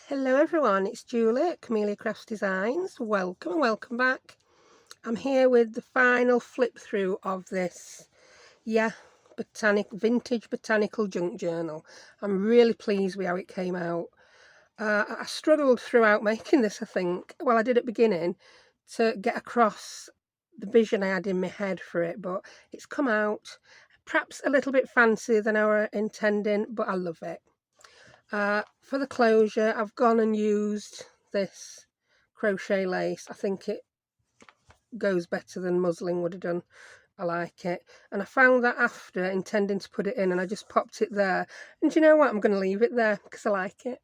Hello everyone, it's Julie at Camelia Crafts Designs. Welcome and welcome back. I'm here with the final flip through of this, vintage botanical junk journal. I'm really pleased with how it came out. I struggled throughout making this, I think. Well, I did at the beginning to get across the vision I had in my head for it, but it's come out perhaps a little bit fancier than I were intending, but I love it. For the closure, I've gone and used this crochet lace. I think it goes better than muslin would have done. I like it. And I found that after intending to put it in, and I just popped it there. And do you know what? I'm going to leave it there because I like it.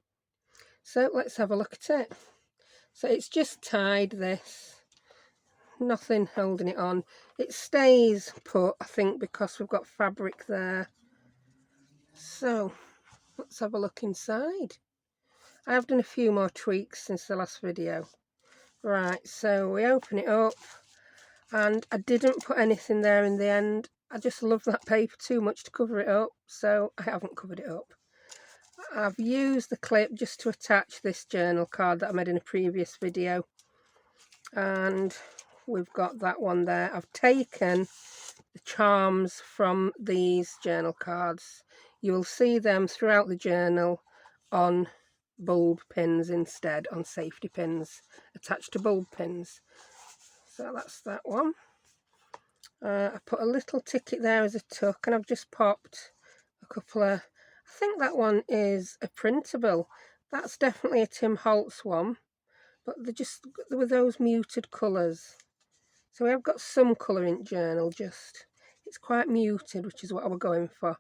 So let's have a look at it. So it's just tied this. Nothing holding it on. It stays put, I think, because we've got fabric there. So let's have a look inside. I have done a few more tweaks since the last video. Right, so we open it up, and I didn't put anything there in the end. I just love that paper too much to cover it up, so I haven't covered it up. I've used the clip just to attach this journal card that I made in a previous video, and we've got that one there. I've taken the charms from these journal cards. You will see them throughout the journal on bulb pins instead, on safety pins attached to bulb pins. So that's that one. I put a little ticket there as a tuck, and I've just popped a couple of, I think that one is a printable. That's definitely a Tim Holtz one, but there were those muted colours. So we have got some colour in journal, just it's quite muted, which is what I was going for.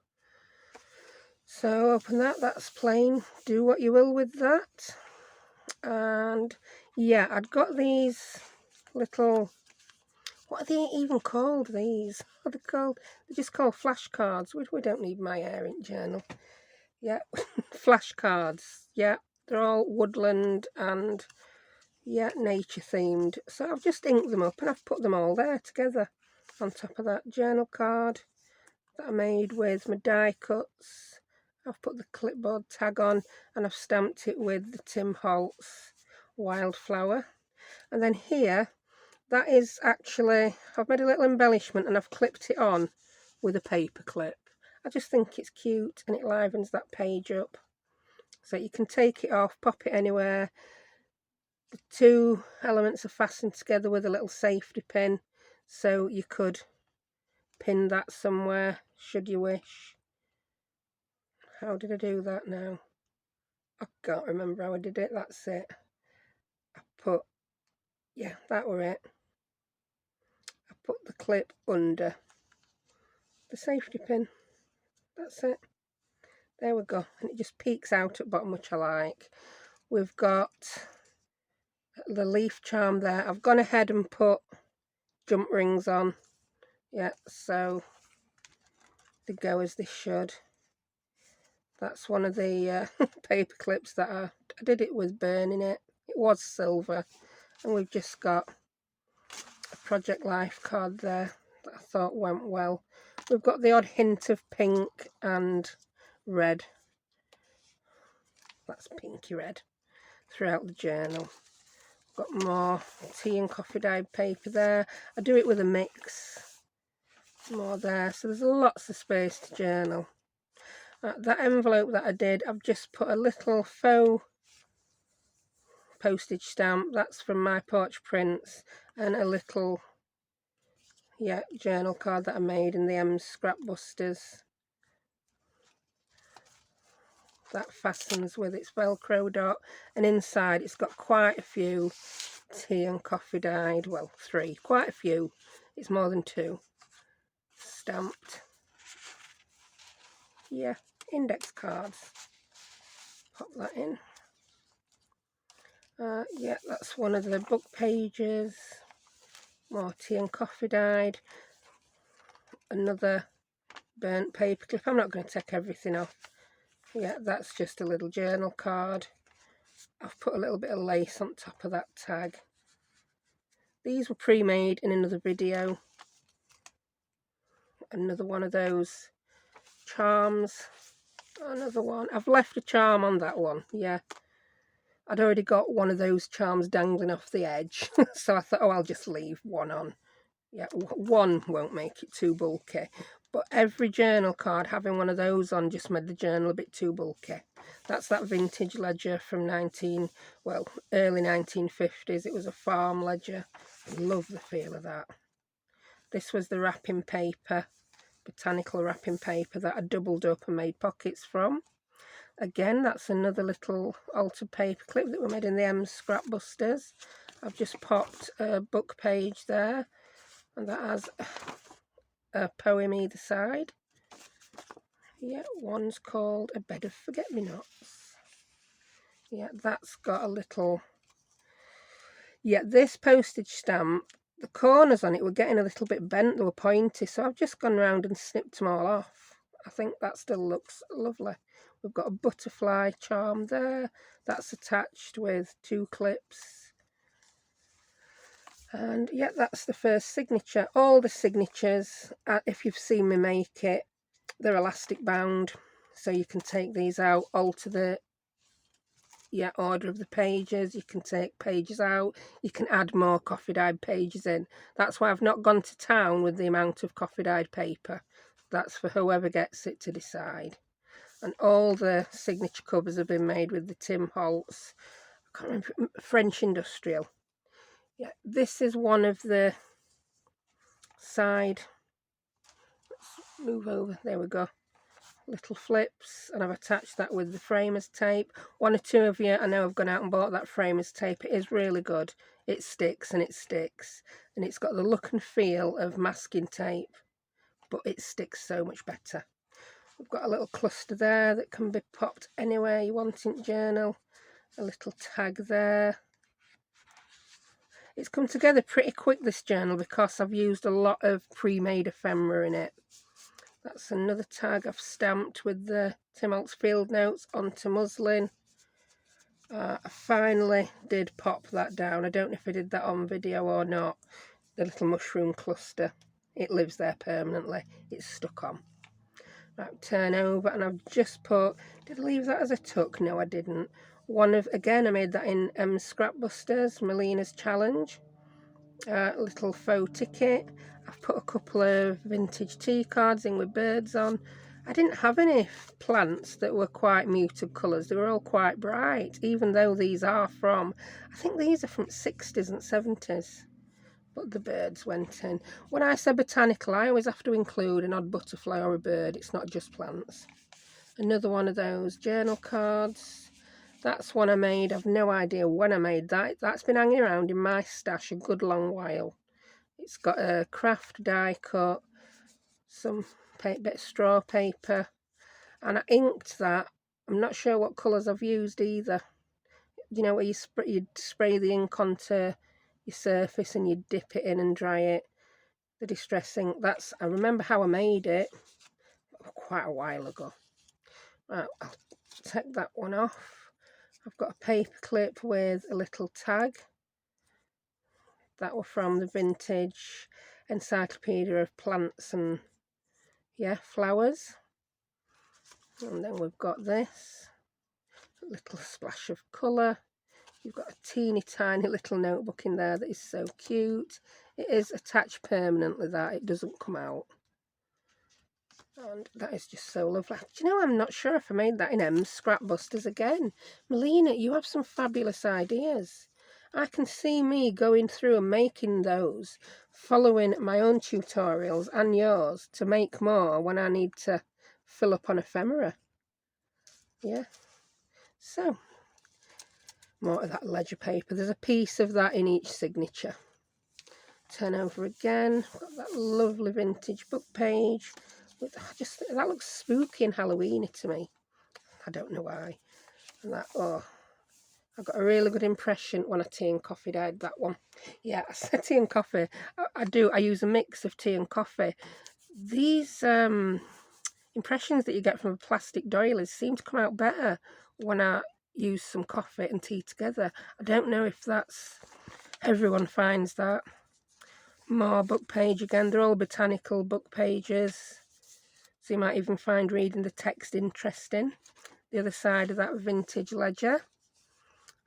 So open that, that's plain. Do what you will with that. And yeah, I'd got these little, what are they even called, these? What are they called? They're just called flashcards. We don't need my air-ink journal. Yeah, flashcards. Yeah, they're all woodland and, yeah, nature themed. So I've just inked them up and I've put them all there together on top of that journal card that I made with my die cuts. I've put the clipboard tag on and I've stamped it with the Tim Holtz wildflower. And then here, that is actually, I've made a little embellishment and I've clipped it on with a paper clip. I just think it's cute and it livens that page up. So you can take it off, pop it anywhere. The two elements are fastened together with a little safety pin, so you could pin that somewhere should you wish. How did I do that now? I can't remember how I did it. That's it. I put, yeah, that were it. I put the clip under the safety pin. That's it. There we go. And it just peeks out at bottom, which I like. We've got the leaf charm there. I've gone ahead and put jump rings on. Yeah, so they go as they should. That's one of the paper clips that I did it with burning it. It was silver. And we've just got a Project Life card there that I thought went well. We've got the odd hint of pink and red. That's pinky red throughout the journal. Got more tea and coffee dyed paper there. I do it with a mix. More there. So there's lots of space to journal. That envelope that I did, I've just put a little faux postage stamp. That's from My Porch Prints, and a little, yeah, journal card that I made in the M's Scrap Busters. That fastens with its Velcro dot, and inside it's got quite a few tea and coffee dyed, well, 3, quite a few, it's more than 2, stamped. Yeah, index cards. Pop that in. Yeah, that's one of the book pages. More tea and coffee dyed. Another burnt paper clip. I'm not going to take everything off. Yeah, that's just a little journal card. I've put a little bit of lace on top of that tag. These were pre-made in another video. Another one of those charms. Another one. I've left a charm on that one, yeah. I'd already got one of those charms dangling off the edge. So I thought, oh, I'll just leave one on. Yeah, one won't make it too bulky. But every journal card having one of those on just made the journal a bit too bulky. That's that vintage ledger from early 1950s. It was a farm ledger. I love the feel of that. This was the wrapping paper, botanical wrapping paper that I doubled up and made pockets from. Again, that's another little altered paper clip that we made in the Scrapbusters. I've just popped a book page there, and that has a poem either side. Yeah, one's called A Bed of Forget-Me-Nots. Yeah, that's got a little... Yeah, this postage stamp, the corners on it were getting a little bit bent, they were pointy, so I've just gone around and snipped them all off. I think that still looks lovely. We've got a butterfly charm there. That's attached with 2 clips. And yeah, that's the first signature. All the signatures, if you've seen me make it, they're elastic bound. So you can take these out, alter the order of the pages. You can take pages out. You can add more coffee dyed pages in. That's why I've not gone to town with the amount of coffee dyed paper. That's for whoever gets it to decide. And all the signature covers have been made with the Tim Holtz, I can't remember, French Industrial. Yeah, this is one of the side, let's move over, there we go, little flips, and I've attached that with the framers tape. One or two of you I know have gone out and bought that framers tape. It is really good. It sticks and it sticks, and it's got the look and feel of masking tape, but it sticks so much better. We've got a little cluster there that can be popped anywhere you want in journal. A little tag there. It's come together pretty quick, this journal, because I've used a lot of pre-made ephemera in it. That's another tag I've stamped with the Tim Holtz field notes onto muslin. I finally did pop that down. I don't know if I did that on video or not. The little mushroom cluster. It lives there permanently. It's stuck on. Right, turn over, and I've just put, did I leave that as a tuck? No, I didn't. Again, I made that in Scrapbusters, Melina's Challenge. Little faux ticket. I've put a couple of vintage tea cards in with birds on. I didn't have any plants that were quite muted colours. They were all quite bright, even though these are from, I think these are from 60s and 70s. But the birds went in. When I say botanical, I always have to include an odd butterfly or a bird. It's not just plants. Another one of those journal cards. That's one I made. I've no idea when I made that. That's been hanging around in my stash a good long while. It's got a craft die cut, some bit of straw paper, and I inked that. I'm not sure what colours I've used either. You know, where you'd spray the ink onto your surface and you dip it in and dry it. The distress ink, I remember how I made it quite a while ago. Right, I'll take that one off. I've got a paper clip with a little tag. That were from the vintage Encyclopedia of Plants and flowers. And then we've got this, a little splash of colour. You've got a teeny tiny little notebook in there that is so cute. It is attached permanently, that it doesn't come out. And that is just so lovely. Do you know, I'm not sure if I made that in Scrapbusters again. Melina, you have some fabulous ideas. I can see me going through and making those, following my own tutorials and yours to make more when I need to fill up on ephemera. Yeah. So, more of that ledger paper. There's a piece of that in each signature. Turn over again. Got that lovely vintage book page. That looks spooky and Halloweeny to me. I don't know why. And that, I got a really good impression when I tea and coffee dyed that one. Yeah, I said tea and coffee. I use a mix of tea and coffee. These impressions that you get from a plastic doilies seem to come out better when I use some coffee and tea together. I don't know if everyone finds that. More book page again. They're all botanical book pages. So you might even find reading the text interesting. The other side of that vintage ledger.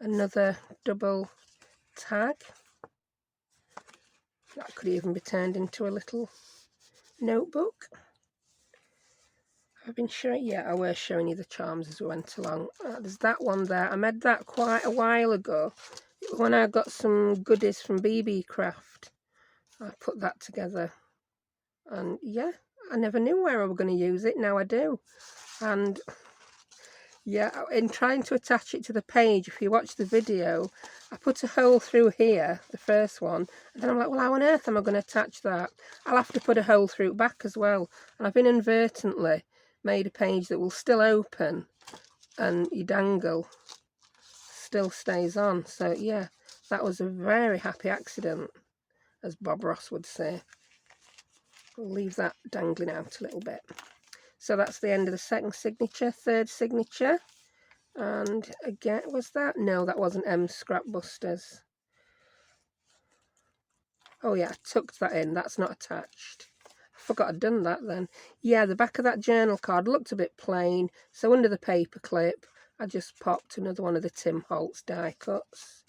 another double tag. That could even be turned into a little notebook. I've been showing, yeah, I was showing you the charms as we went along. There's that one there. I made that quite a while ago when I got some goodies from BeebeeCraft. I put that together, and yeah, I never knew where I was going to use it. Now I do. And yeah, in trying to attach it to the page, if you watch the video, I put a hole through here, the first one, and then I'm like, well, how on earth am I going to attach that? I'll have to put a hole through back as well. And I've inadvertently made a page that will still open and your dangle still stays on. So yeah, that was a very happy accident, as Bob Ross would say. We'll leave that dangling out a little bit. So that's the end of the second signature. Third signature, and again, was that? No, that wasn't M Scrapbusters. Oh yeah, I tucked that in. That's not attached. I forgot I'd done that then. Yeah, the back of that journal card looked a bit plain, so under the paper clip I just popped another one of the Tim Holtz die cuts,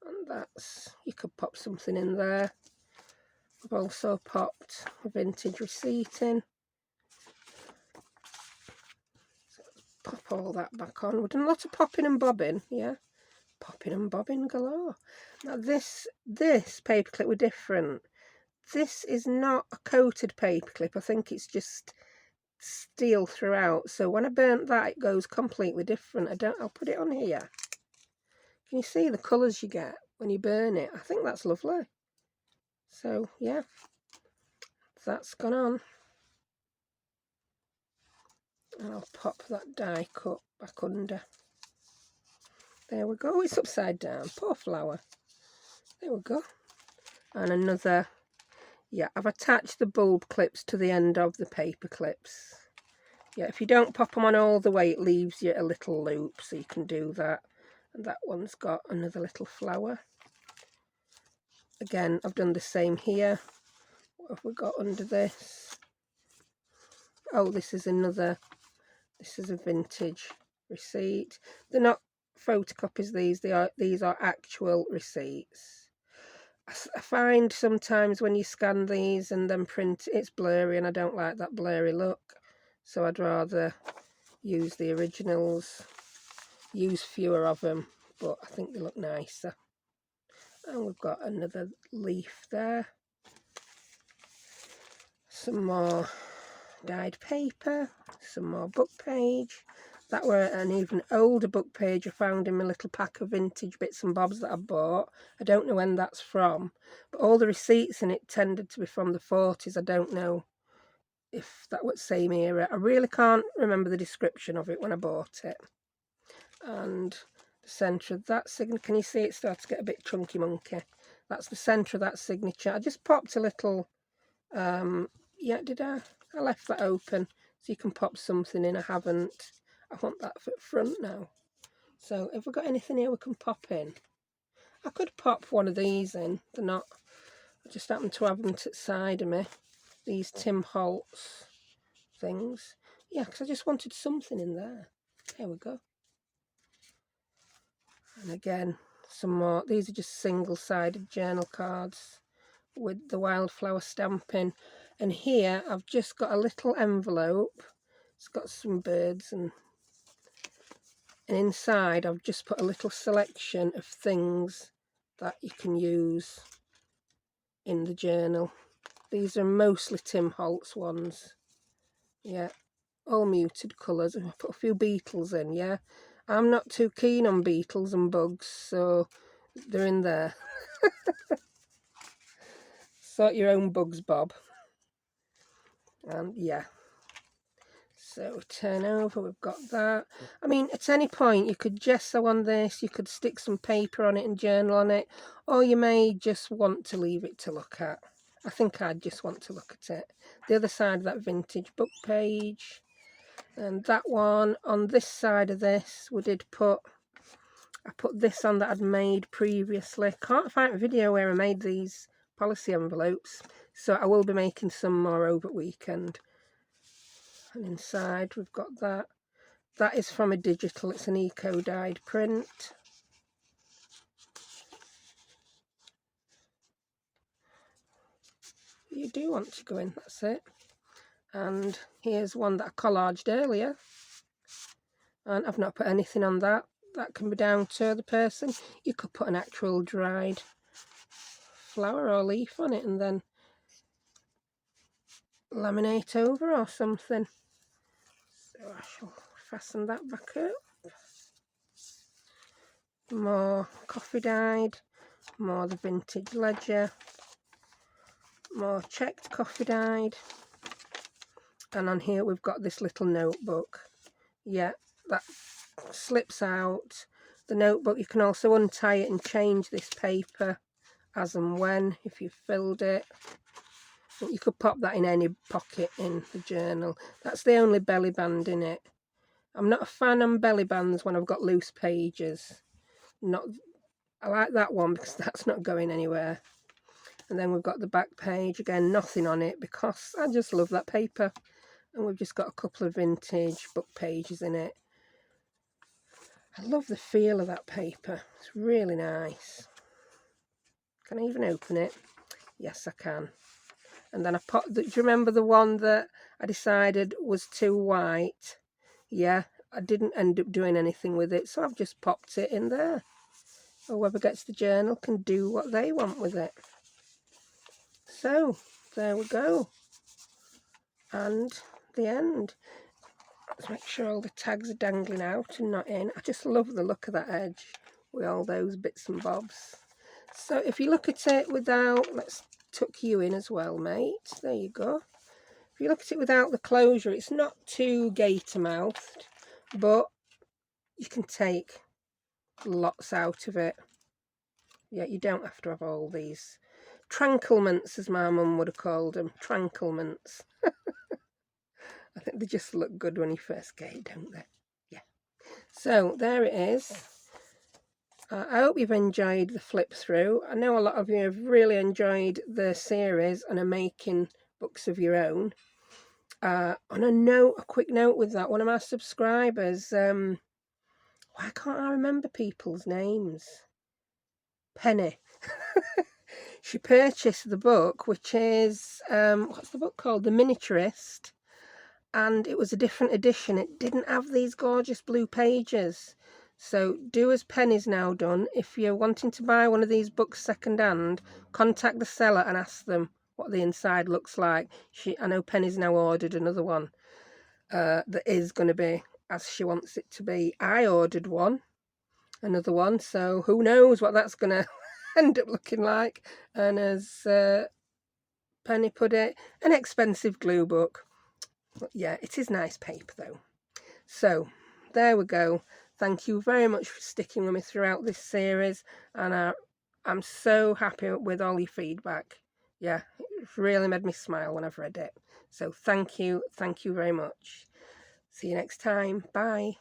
and that's, you could pop something in there. I've also popped a vintage receipt in. So let's pop all that back on. We've done a lot of popping and bobbing, yeah. Popping and bobbing galore. Now this paperclip were different. This is not a coated paperclip. I think it's just steel throughout. So when I burnt that, it goes completely different. I'll put it on here. Can you see the colours you get when you burn it? I think that's lovely. So yeah, that's gone on. And I'll pop that die cut back under. There we go. It's upside down. Poor flower. There we go. And another. Yeah, I've attached the bulb clips to the end of the paper clips. Yeah, if you don't pop them on all the way, it leaves you a little loop, so you can do that. And that one's got another little flower. Again, I've done the same here. What have we got under this? Oh, this is a vintage receipt. They're not photocopies, these are actual receipts. I find sometimes when you scan these and then print, it's blurry, and I don't like that blurry look. So I'd rather use the originals, use fewer of them, but I think they look nicer. And we've got another leaf there. Some more dyed paper, some more book page. That were an even older book page I found in my little pack of vintage bits and bobs that I bought. I don't know when that's from, but all the receipts in it tended to be from the 40s. I don't know if that was the same era. I really can't remember the description of it when I bought it. And the centre of that signature, can you see it starts to get a bit chunky monkey? That's the centre of that signature. I just popped a little, yeah, did I? I left that open so you can pop something in. I haven't. I want that for front now. So have we got anything here we can pop in? I could pop one of these in. They're not, I just happen to have them to the side of me. These Tim Holtz things. Yeah, because I just wanted something in there. There we go. And again, some more. These are just single-sided journal cards with the wildflower stamping. And here I've just got a little envelope. It's got some birds, and inside I've just put a little selection of things that you can use in the journal. These are mostly Tim Holtz ones. Yeah, all muted colours. I put a few beetles in, yeah. I'm not too keen on beetles and bugs, so they're in there. Sort your own bugs, Bob. And yeah. So turn over, we've got that. I mean, at any point you could gesso on this, you could stick some paper on it and journal on it, or you may just want to leave it to look at. I think I'd just want to look at it. The other side of that vintage book page. And that one, on this side of this, I put this on that I'd made previously. Can't find a video where I made these policy envelopes, so I will be making some more over weekend. And inside we've got that. That is from a digital, it's an eco-dyed print. you do want to go in, that's it. And here's one that I collaged earlier, and I've not put anything on that. That can be down to the person. You could put an actual dried flower or leaf on it and then laminate over or something. So I shall fasten that back up. More coffee dyed, more the vintage ledger, more checked coffee dyed, and on here we've got this little notebook. Yeah, that slips out. The notebook, you can also untie it and change this paper as and when, if you've filled it. You could pop that in any pocket in the journal. That's the only belly band in it. I'm not a fan on belly bands when I've got loose pages. I like that one because that's not going anywhere. And then we've got the back page, again nothing on it because I just love that paper. And we've just got a couple of vintage book pages in it. I love the feel of that paper, it's really nice. Can I even open it? Yes, I can. And then do you remember the one that I decided was too white? Yeah, I didn't end up doing anything with it, so I've just popped it in there. Whoever gets the journal can do what they want with it. So, there we go. And the end. Let's make sure all the tags are dangling out and not in. I just love the look of that edge with all those bits and bobs. So if you look at it without, let's tuck you in as well, mate. There you go. If you look at it without the closure, it's not too gator-mouthed, but you can take lots out of it. Yeah, you don't have to have all these tranquilments, as my mum would have called them. Tranquilments. I think they just look good when you first get it, don't they? Yeah. So there it is. I hope you've enjoyed the flip through. I know a lot of you have really enjoyed the series and are making books of your own. On a quick note with that, one of my subscribers, why can't I remember people's names? Penny. She purchased the book, which is, what's the book called? The Miniaturist. And it was a different edition. It didn't have these gorgeous blue pages. So do as Penny's now done. If you're wanting to buy one of these books second-hand, contact the seller and ask them what the inside looks like. I know Penny's now ordered another one that is going to be as she wants it to be. I ordered another one, so who knows what that's going to end up looking like. And as Penny put it, an expensive glue book. But yeah, it is nice paper though. So there we go. Thank you very much for sticking with me throughout this series, and I'm so happy with all your feedback. Yeah, it really made me smile when I've read it. So thank you very much. See you next time. Bye.